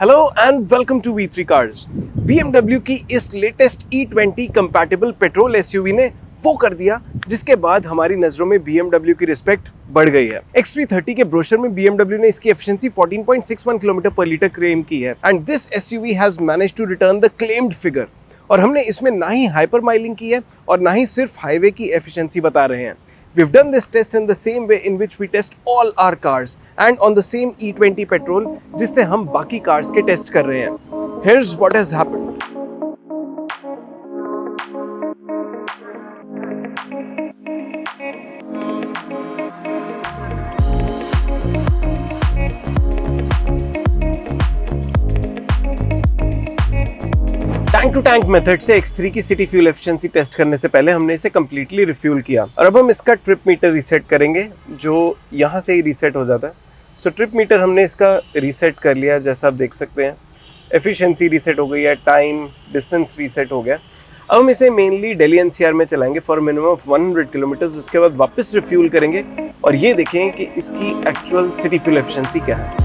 Hello and welcome to V3 Cars. BMW की इस latest E20 compatible petrol SUV ने वो कर दिया जिसके बाद हमारी नजरों में BMW की रिस्पेक्ट बढ़ गई है। X330 के ब्रोशर में BMW ने इसकी efficiency 14.61 kilometre per litre claim की है and this SUV has managed to return the claimed figure. और हमने इसमें ना ही हाइपर माइलिंग की है और ना ही सिर्फ हाईवे की एफिशिएंसी बता रहे हैं। We've done this test in the same way in which we test all our cars and on the same E20 petrol जिससे हम बाकी cars के टेस्ट कर रहे हैं। Here's what has happened. Tank to tank method से X3 की city fuel efficiency test करने से पहले हमने इसे कम्प्लीटली रिफ्यूल किया और अब हम इसका ट्रिप मीटर रीसेट करेंगे जो यहाँ से ही रीसेट हो जाता है। सो ट्रिप मीटर हमने इसका रीसेट कर लिया, जैसा आप देख सकते हैं। एफिशिएंसी रीसेट हो गई है, टाइम डिस्टेंस रीसेट हो गया। अब हम इसे मेनली दिल्ली NCR में चलाएंगे फॉर मिनिमम ऑफ 100 किलोमीटर्स। उसके बाद वापस रिफ्यूल करेंगे और ये देखेंगे कि इसकी एक्चुअल सिटी फ्यूल एफिशिएंसी क्या है।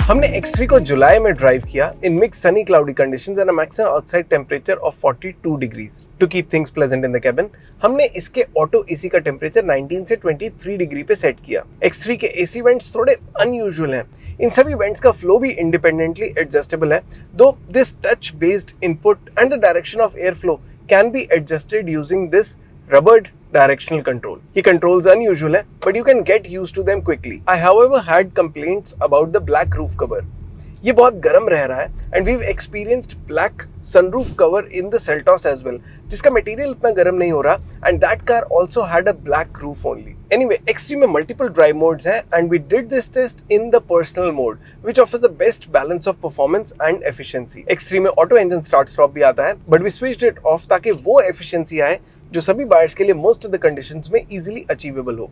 हमने X3 को जुलाई में ड्राइव किया in mix sunny cloudy conditions and a maximum outside temperature of 42 degrees to keep things pleasant in the cabin. हमने इसके ऑटो एसी का टेम्परेचर 19 से 23 डिग्री पे सेट किया। X3 के एसी वेंट्स थोड़े अनयूजुअल हैं। इन सभी वेंट्स का फ्लो भी इंडिपेंडेंटली एडजस्टेबल है, दो this touch based input and the direction of air flow can be adjusted using this rubbered directional control. He controls unusual है, but you can get used to them quickly. I however had complaints about the black roof cover. ये बहुत गर्म रह रहा है and we've experienced black sunroof cover in the Seltos as well, जिसका material इतना गर्म नहीं हो रहा and that car also had a black roof only. Anyway, X3 में multiple drive modes हैं and we did this test in the personal mode, which offers the best balance of performance and efficiency. X3 में auto engine start stop भी आता है, but we switched it off ताकि वो efficiency आए जो सभी बायर्स के लिए मोस्ट ऑफ द कंडीशंस में इजीली अचीवेबल हो।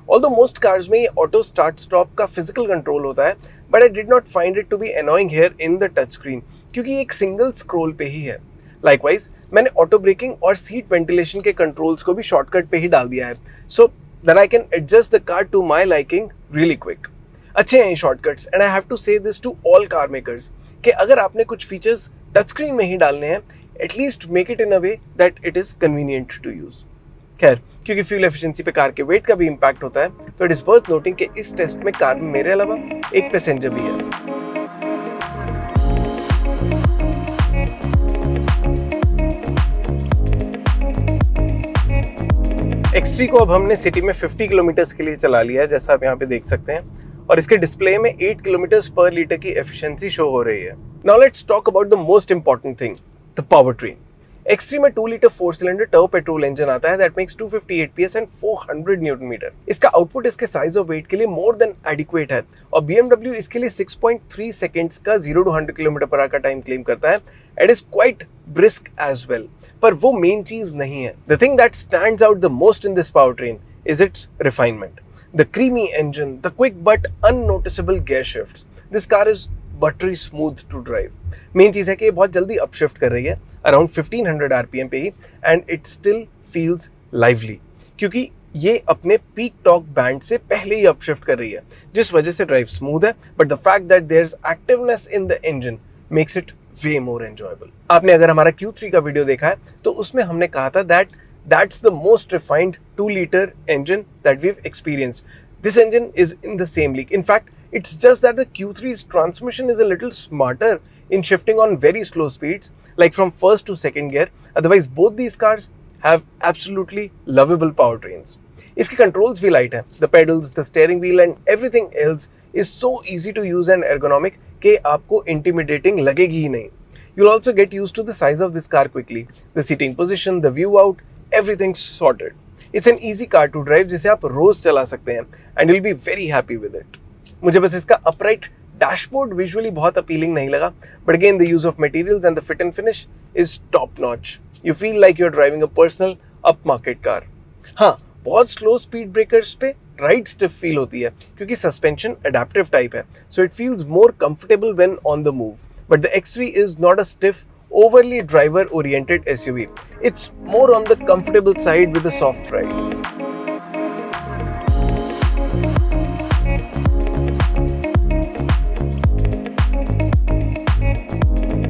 ऑल्दो मोस्ट कार्स में ये ऑटो स्टार्ट स्टॉप का फिजिकल कंट्रोल होता है, but I did not find it to be annoying here in the touch screen क्योंकि ये एक सिंगल स्क्रॉल पे ही है। लाइकवाइज मैंने ऑटो ब्रेकिंग और सीट वेंटिलेशन के कंट्रोल्स को भी शॉर्टकट पे ही डाल दिया है, so that I can adjust the car to my liking really quick. अच्छे हैं ये shortcuts and I have to say this to all car makers कि अगर आपने कुछ फीचर्स टच स्क्रीन में ही डालने हैं, at least make it in a way that it is convenient to use. खैर, क्योंकि फ्यूल एफिशिएंसी पे कार के वेट का भी इम्पैक्ट होता है, तो इट इज वर्थ नोटिंग कि इस टेस्ट में कार में मेरे अलावा एक पैसेंजर भी है। X3 को अब हमने सिटी में 50 किलोमीटर्स के लिए चला लिया है, जैसा आप यहाँ पे देख सकते हैं, और इसके डिस्प्ले में 8 किलोमीटर्स पर लीटर की एफिशिएंसी शो हो रही है। Now let's talk about the most important thing, the powertrain. X3 में 2 litre 4 cylinder turbo petrol engine आता है that makes 258 PS and 400 newton metre. इसका आउटपुट इसके साइज और वेट के लिए मोर देन एडिक्वेट है और BMW इसके लिए 6.3 सेकंड्स का 0 to 100 किलोमीटर पर आवर का टाइम क्लेम करता है। It is quite brisk as well, पर वो मेन चीज नहीं है। The thing that stands out the most in this powertrain is its refinement. The creamy engine, the quick but unnoticeable gear shifts. This car is buttery smooth to drive. Main चीज है कि ये बहुत जल्दी upshift कर रही है around 1500 RPM पे ही and it still feels lively क्योंकि ये अपने पीक टॉर्क बैंड से पहले ही अपशिफ्ट कर रही है, जिस वजह से ड्राइव स्मूथ है। But the fact that there is activeness in the engine makes it way more enjoyable. आपने अगर हमारा Q3 का वीडियो देखा है तो उसमें हमने कहा था that's the most refined 2-liter engine that we've experienced. This engine is in the same league. In fact, it's just that the Q3's transmission is a little smarter in shifting on very slow speeds, like from first to second gear. Otherwise, both these cars have absolutely lovable powertrains. इसके controls भी light हैं. The pedals, the steering wheel and everything else is so easy to use and ergonomic कि आपको intimidating लगेगी ही नहीं. You'll also get used to the size of this car quickly. The seating position, the view out, everything's sorted. It's an easy car to drive जिसे आप रोज चला सकते हैं and you'll be very happy with it. मुझे बस इसका upright dashboard visually बहुत appealing नहीं लगा, but again the use of materials and the fit and finish is top notch. You feel like you are driving a personal up market car. हाँ, बहुत slow speed breakers पे ride stiff feel होती है क्योंकि suspension adaptive type है, so it feels more comfortable when on the move. But the X3 is not a stiff overly driver oriented SUV. It's more on the comfortable side with a soft ride.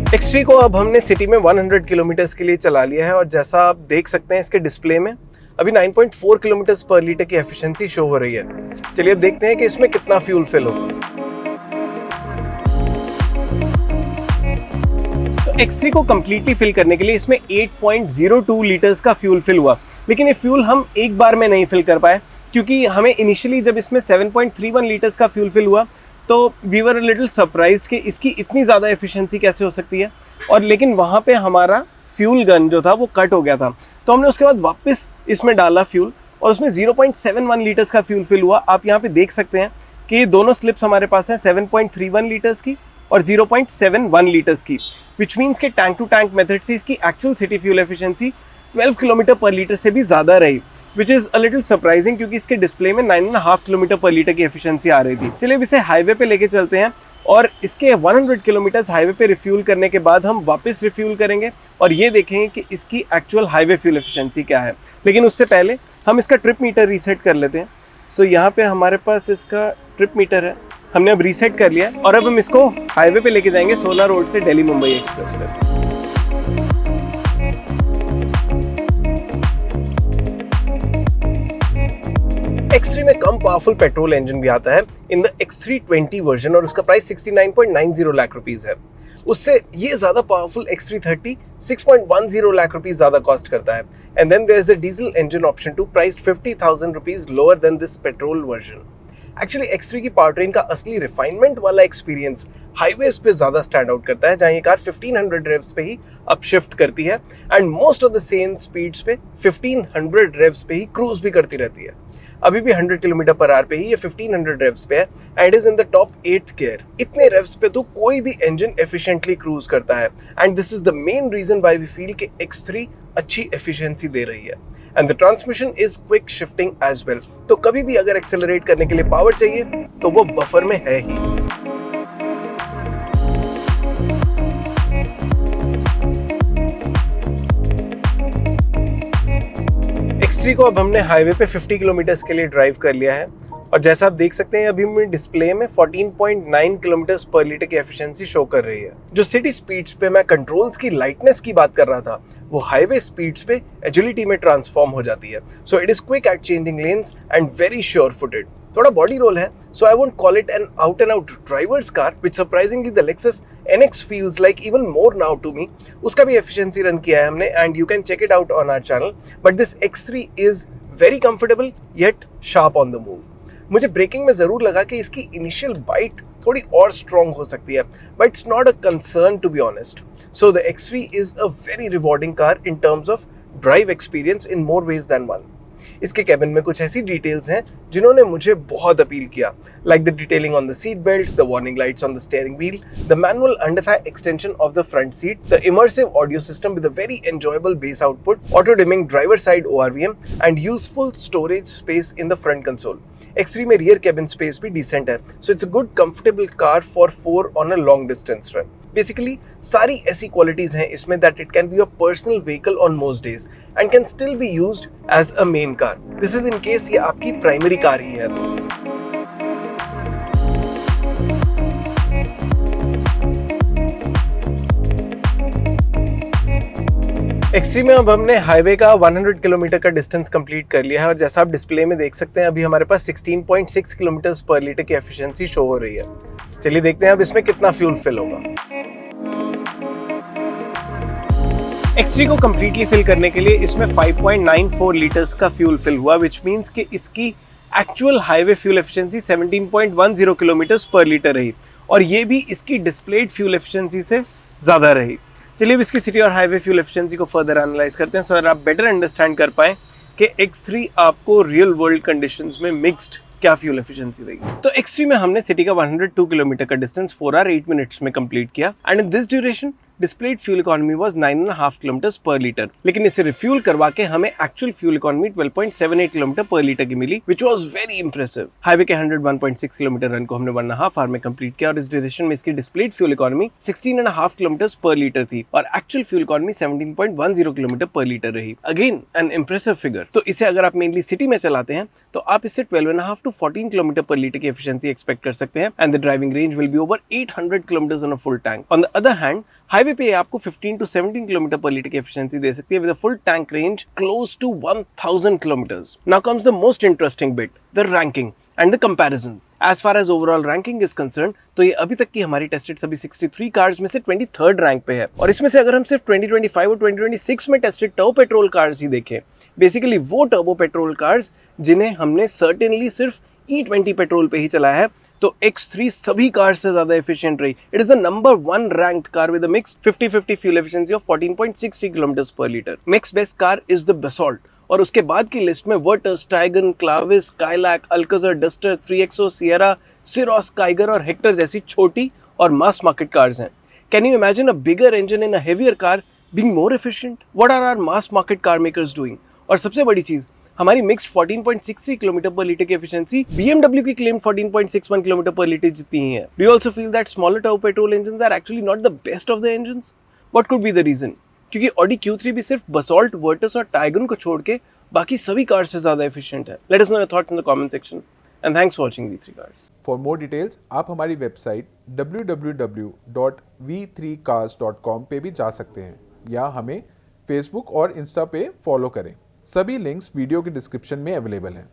X3 को अब हमने city में 100 kilometres के लिए चला लिया है और जैसा आप देख सकते हैं इसके डिस्प्ले में अभी 9.4 किलोमीटर्स पर लीटर की एफिशिएंसी शो हो रही है। चलिए अब देखते हैं कि इसमें कितना फ्यूल फिल होगा। तो X3 को कंप्लीटली फिल करने के लिए इसमें 8.02 लीटर्स का फ्यूल फिल हुआ, लेकिन ये फ्यूल हम एक बार में नहीं फिल कर पाए क्योंकि हमें इनिशियली जब इसमें 7.31 लीटर्स का फ्यूल फिल हुआ तो वी वर लिटिल सरप्राइज्ड कि इसकी इतनी ज़्यादा एफिशिएंसी कैसे हो सकती है, और लेकिन वहाँ पे हमारा फ्यूल गन जो था वो कट हो गया था। तो हमने उसके बाद वापस इसमें डाला फ्यूल और उसमें 0.71 लीटर्स का फ्यूल फिल हुआ। आप यहाँ पे देख सकते हैं कि ये दोनों स्लिप्स हमारे पास हैं 7.31 लीटर्स की और 0.71 लीटर्स की, विच मीन्स के टैंक टू टैंक मेथड से इसकी actual city fuel efficiency 12 kilometre per litre से भी ज़्यादा रही, which is a little surprising क्योंकि इसके डिस्प्ले में 9.5 किलोमीटर पर लीटर की एफिशिएंसी आ रही थी। चलिए अब इसे हाईवे पे लेके चलते हैं और इसके 100 किलोमीटर्स हाईवे पे रिफ्यूल करने के बाद हम वापस रिफ्यूल करेंगे और ये देखेंगे कि इसकी एक्चुअल हाईवे फ्यूल एफिशिएंसी क्या है। लेकिन उससे पहले हम इसका ट्रिप मीटर रीसेट कर लेते हैं। सो यहाँ पे हमारे पास इसका ट्रिप मीटर है, हमने अब रीसेट कर लिया और अब हम इसको हाईवे पे लेके जाएंगे 16 रोड से दिल्ली मुंबई एक्सप्रेस पे। X3 में कम पावरफुल पेट्रोल इंजन भी आता है इन द X320 वर्जन और उसका प्राइस 69.90 लाख रुपीस है। उससे ये ज्यादा पावरफुल X330 6.10 लाख रुपीस ज्यादा कॉस्ट करता है। And then there is the diesel engine option 2 priced 50,000 rupees lower than this petrol version. Actually X3 की पावर ट्रेन का असली रिफाइनमेंट वाला एक्सपीरियंस हाईवेज पे ज्यादा स्टैंड आउट करता है, जहां ये कार 1500 रेव्स पे ही अप शिफ्ट करती है and most of the same speeds पे 1500 रेव्स पे ही क्रूज भी करती रहती है। अभी भी 100 किलोमीटर पर आवर पे ही ये 1500 रेव्स पे है and is in the top 8th gear. इतने रेव्स पे तो कोई भी इंजन एफिशिएंटली क्रूज करता है and this is the main reason why we feel कि X3 अच्छी एफिशिएंसी दे रही है। And the transmission is quick shifting as well, तो कभी भी अगर एक्सेलरेट करने के लिए पावर चाहिए तो वो बफर में है ही। X3 को अब हमने हाईवे पे 50 किलोमीटर्स के लिए ड्राइव कर लिया है और जैसा आप देख सकते हैं अभी हमें डिस्प्ले में 14.9 किलोमीटर्स पर लीटर की एफिशिएंसी शो कर रही है। जो सिटी स्पीड्स पे मैं कंट्रोल्स की लाइटनेस की बात कर रहा था वो हाईवे स्पीड्स पे एजिलिटी में ट्रांसफॉर्म हो जाती है। So it is quick at changing lanes and very sure footed. थोड़ा बॉडी रोल है, so I won't call it an out and out driver's car, which surprisingly the Lexus NX feels like even more now to me। उसका भी efficiency run किया है हमने and you can check it out on our channel. But this X3 is very comfortable yet sharp on the move. मुझे braking में जरूर लगा कि इसकी इनिशियल बाइट थोड़ी और स्ट्रॉन्ग हो सकती है, but it's not a concern to be honest. So the X3 is a very rewarding car in terms of drive experience in more ways than one. इसके कैबिन में कुछ ऐसी डिटेल्स हैं जिन्होंने मुझे बहुत अपील किया, like the detailing on the seat belts, the warning lights on the steering wheel, the manual under Thai extension of the front seat, the immersive audio system with a very enjoyable base output, auto dimming driver side ORVM and useful storage space in the front console. X3 में rear cabin space भी decent है, so it's a good comfortable car for 4 on a long distance run. Basically सारी ऐसी qualities हैं इसमें that it can be a personal vehicle on most days and can still be used as a main car. This is in case ये आपकी primary car ही है तो। X3 में अब हमने हाईवे का 100 किलोमीटर का डिस्टेंस कंप्लीट कर लिया है और जैसा आप डिस्प्ले में देख सकते हैं अभी हमारे पास 16.6 किलोमीटर पर लीटर की एफिशिएंसी शो हो रही है। चलिए देखते हैं अब इसमें कितना फ्यूल फिल होगा। X3 को कंप्लीटली फिल करने के लिए इसमें 5.94 लीटर्स का फ्यूल फिल हुआ, विच मीन्स कि इसकी actual highway fuel efficiency 17.10 kilometre per litre रही और ये भी इसकी डिस्प्लेड फ्यूल एफिशिएंसी से ज़्यादा रही। चलिए अब इसकी सिटी और हाईवे फ्यूल एफिशिएंसी को फर्दर एनालाइज करते हैं, सो दैट आप बेटर अंडरस्टैंड कर पाएं कि X3 आपको रियल वर्ल्ड कंडीशंस में मिक्स्ड क्या फ्यूल एफिशिएंसी देगी। तो X3 में हमने सिटी का 102 किलोमीटर का डिस्टेंस 4 आवर 8 मिनट्स में कंप्लीट किया and in this duration displayed fuel economy was 9.5 kilometre per litre, लेकिन इसे रिफ्यूल करवा के हमें actual fuel economy 12.78 kilometre per litre की मिली, which was very impressive. Highway के 101.6 किलोमीटर रन को हमने 1.5 आवर में कंप्लीट किया और इस ड्यूरेशन में इसकी displayed fuel economy 16.5 kilometre per litre थी और actual fuel economy 17.10 kilometre per litre रही। Again an impressive figure. तो इसे अगर आप मेनली सिटी में चलाते हैं तो आप इससे 12.5 to 14 किलोमीटर पर लीटर की एफिशिएंसी एक्सपेक्ट कर सकते हैं and the driving range will be over 800 kilometres on a full tank. On the other hand highway पे आपको 15 to 17 किलोमीटर पर लीटर की एफिशिएंसी दे सकती है with a full tank range close to 1000 kilometres. Now comes the most interesting bit, the ranking and the comparison. As far as overall ranking is concern, तो ये अभी तक की हमारी टेस्टेड सभी 63 कार्स में से 23rd रैंक पे है। और इसमें से अगर हम सिर्फ 2025 और 2026 में टेस्टेड टर्बो पेट्रोल कार्स ही देखें, बेसिकली वो टर्बो पेट्रोल कार्स जिन्हें हमने सर्टेनली सिर्फ E20 पेट्रोल पे ही चलाया है, तो X3 सभी कार से ज्यादा एफिशिएंट रही। It is the number 1 ranked car with a mix 50-50 fuel efficiency of 14.63 kilometres per litre. Next best car is the Basalt, और उसके बाद की लिस्ट में Virtus, Taigun, Clavis, Kylaq, Alcazar, Duster, 3XO, Sierra, Syros, Kiger और Hector जैसी छोटी और mass market cars हैं। Can you imagine a bigger engine in a heavier car being more efficient? What are our mass market car makers doing? और सबसे बड़ी चीज, हमारी मिक्स 14.63 किलोमीटर पर लीटर की एफिशिएंसी BMW की क्लेम 14.61 किलोमीटर पर लीटर जितनी ही है। Do you also feel that smaller turbo petrol engines are actually not the best of the engines? What could be the reason? क्योंकि Audi Q3 भी सिर्फ बसॉल्ट, Virtus और Taigun को छोड़ के बाकी सभी कार से ज्यादा एफिशिएंट है। Let us know your thoughts in the comment section and thanks for watching V3 Cars। For more details आप हमारी वेबसाइट www.v3cars.com पे भी जा सकते हैं या हमें फेसबुक और इंस्टा पे फॉलो करें। सभी लिंक्स वीडियो के डिस्क्रिप्शन में अवेलेबल हैं।